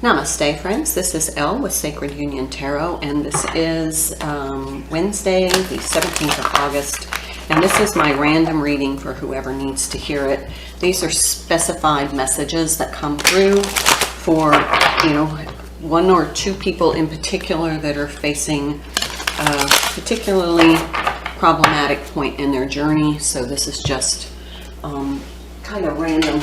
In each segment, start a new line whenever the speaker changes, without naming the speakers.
Namaste, friends. This is Elle with Sacred Union Tarot, and this is Wednesday, the 17th of August, and this is my random reading for whoever needs to hear it. These are specified messages that come through for, one or two people in particular that are facing a particularly problematic point in their journey. So this is just kind of random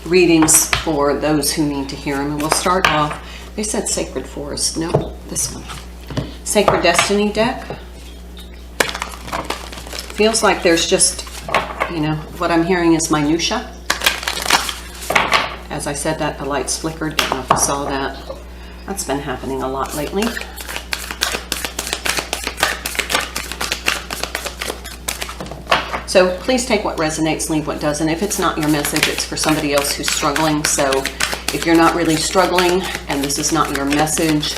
readings for those who need to hear them. And we'll start off, they said Sacred Forest. No, this one. Sacred Destiny deck. Feels like there's just, what I'm hearing is minutia. As I said that, the lights flickered. Don't know if you saw that. That's been happening a lot lately. So please take what resonates, leave what doesn't. If it's not your message, it's for somebody else who's struggling. So if you're not really struggling and this is not your message,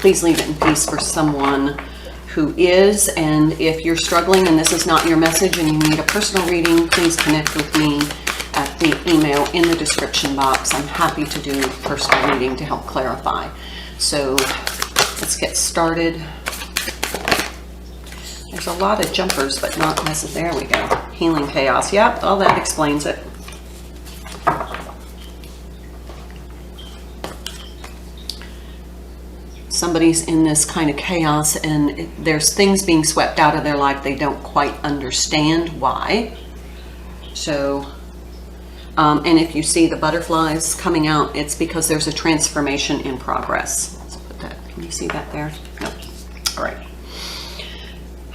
please leave it in peace for someone who is. And if you're struggling and this is not your message and you need a personal reading, please connect with me at the email in the description box. I'm happy to do a personal reading to help clarify. So let's get started. There's a lot of jumpers, but not necessarily. There we go. Healing chaos. Yep, all that explains it. Somebody's in this kind of chaos and there's things being swept out of their life they don't quite understand why. So, and if you see the butterflies coming out, it's because there's a transformation in progress. Let's put that, can you see that there? Nope. All right.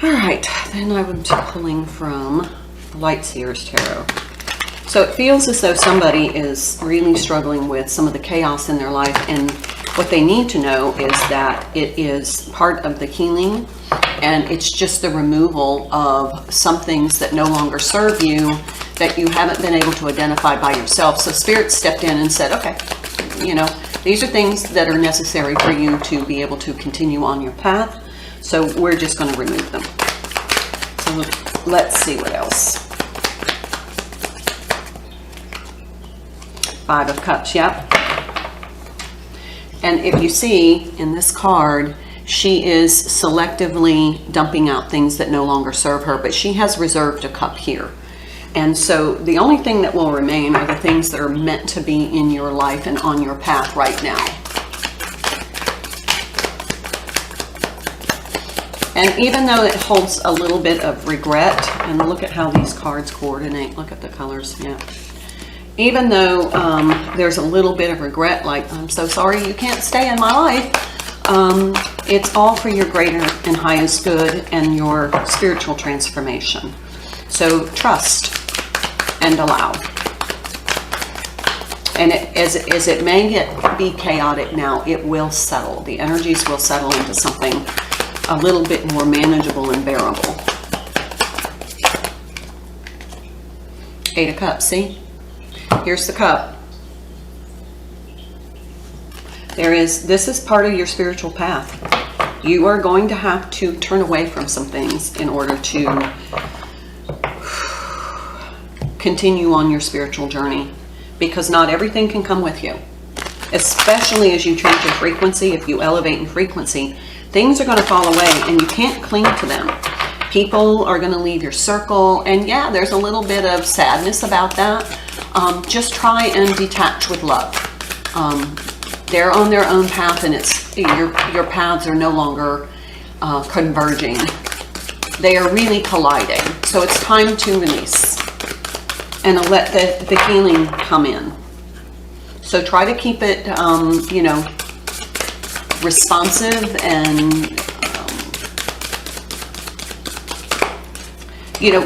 All right, then I was pulling from Light Seers Tarot. So it feels as though somebody is really struggling with some of the chaos in their life, and what they need to know is that it is part of the healing, and it's just the removal of some things that no longer serve you, that you haven't been able to identify by yourself. So Spirit stepped in and said, okay, these are things that are necessary for you to be able to continue on your path. So we're just going to remove them. So let's see what else. Five of Cups, yep. And if you see in this card, she is selectively dumping out things that no longer serve her, but she has reserved a cup here. And so the only thing that will remain are the things that are meant to be in your life and on your path right now. And even though it holds a little bit of regret, and look at how these cards coordinate, look at the colors, yeah. Even though there's a little bit of regret, like, I'm so sorry you can't stay in my life, it's all for your greater and highest good and your spiritual transformation. So trust and allow. And as it may be chaotic now, it will settle. The energies will settle into something a little bit more manageable and bearable. Eight of Cups, see? Here's the cup. This is part of your spiritual path. You are going to have to turn away from some things in order to continue on your spiritual journey, because not everything can come with you. Especially as you change your frequency, if you elevate in frequency, things are going to fall away and you can't cling to them. People are going to leave your circle, and yeah, there's a little bit of sadness about that. Just try and detach with love. They're on their own path, and it's your paths are no longer converging. They are really colliding. So it's time to release and let the healing come in. So try to keep it, responsive, and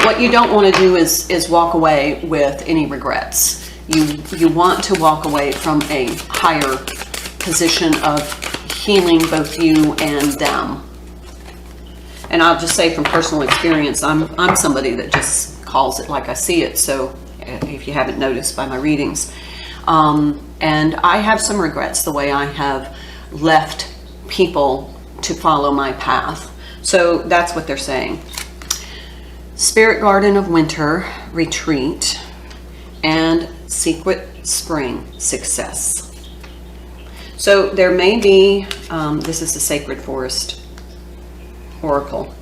what you don't want to do is walk away with any regrets. You want to walk away from a higher position of healing both you and them. And I'll just say from personal experience, I'm somebody that just calls it like I see it. So if you haven't noticed by my readings, and I have some regrets the way I have left people to follow my path. So that's what they're saying. Spirit Garden of Winter Retreat and secret spring success. So there may be, this is the Sacred Forest Oracle.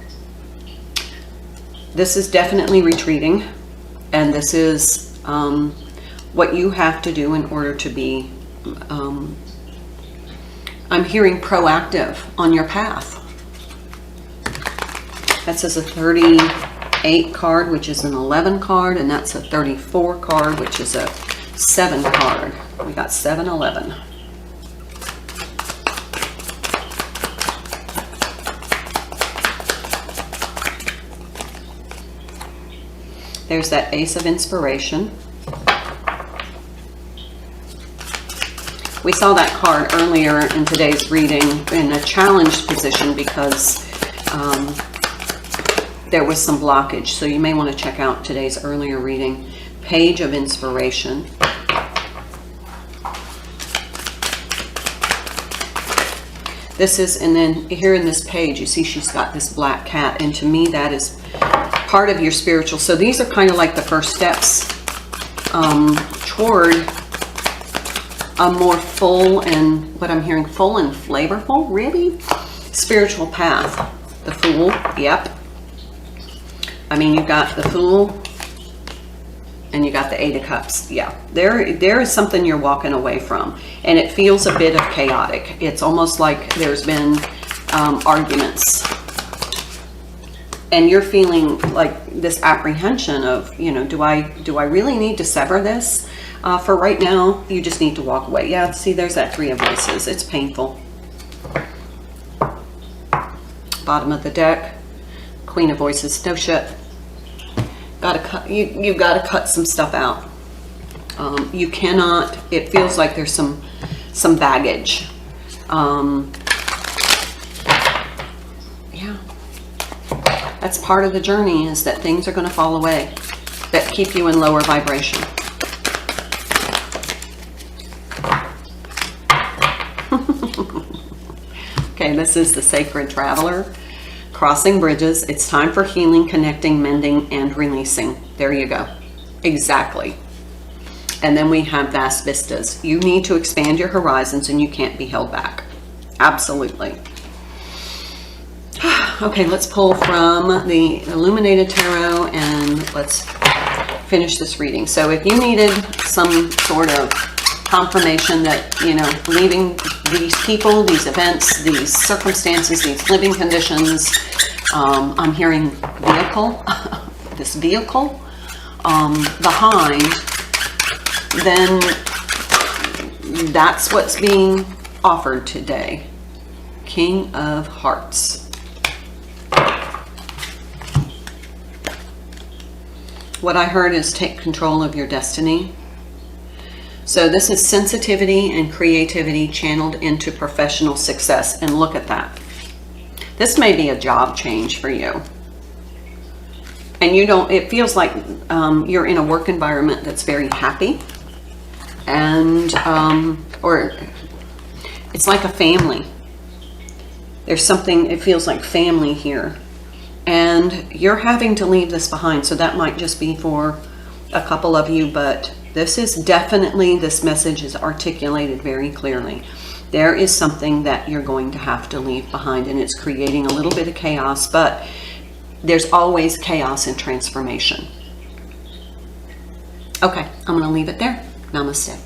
This is definitely retreating, and this is what you have to do in order to be, I'm hearing proactive on your path. That says a 38 card, which is an 11 card, and that's a 34 card, which is a 7 card. We got 7, 11. There's that Ace of Inspiration. We saw that card earlier in today's reading in a challenged position because there was some blockage. So you may want to check out today's earlier reading. Page of Inspiration. This is, and then here in this page, you see she's got this black cat, and to me that is part of your spiritual. So these are kind of like the first steps toward a more full, and what I'm hearing, full and flavorful, really, spiritual path. The Fool, yep. I mean, you got the Fool, and you got the 8 of Cups. Yeah, there is something you're walking away from, and it feels a bit of chaotic. It's almost like there's been arguments, and you're feeling like this apprehension of, you know, do I really need to sever this? For right now, you just need to walk away. Yeah, see, there's that 3 of Voices. It's painful. Bottom of the deck, Queen of Voices. No shit. Gotta cut. You gotta cut some stuff out. You cannot. It feels like there's some baggage. Yeah, that's part of the journey. Is that things are going to fall away that keep you in lower vibration. Okay, this is the Sacred Traveler. Crossing bridges. It's time for healing, connecting, mending, and releasing. There you go. Exactly. And then we have vast vistas. You need to expand your horizons, and you can't be held back. Absolutely. Okay, let's pull from the Illuminated Tarot, and let's finish this reading. So if you needed some sort of confirmation that, you know, leaving these people, these events, these circumstances, these living conditions, I'm hearing vehicle, this vehicle behind, then that's what's being offered today. King of Hearts. What I heard is take control of your destiny. So this is sensitivity and creativity channeled into professional success. And look at that. This may be a job change for you. And you don't, it feels like you're in a work environment that's very happy. And, or it's like a family. There's something, it feels like family here. And you're having to leave this behind. So that might just be for a couple of you, but this is definitely, this message is articulated very clearly. There is something that you're going to have to leave behind, and it's creating a little bit of chaos, but there's always chaos in transformation. Okay, I'm going to leave it there. Namaste.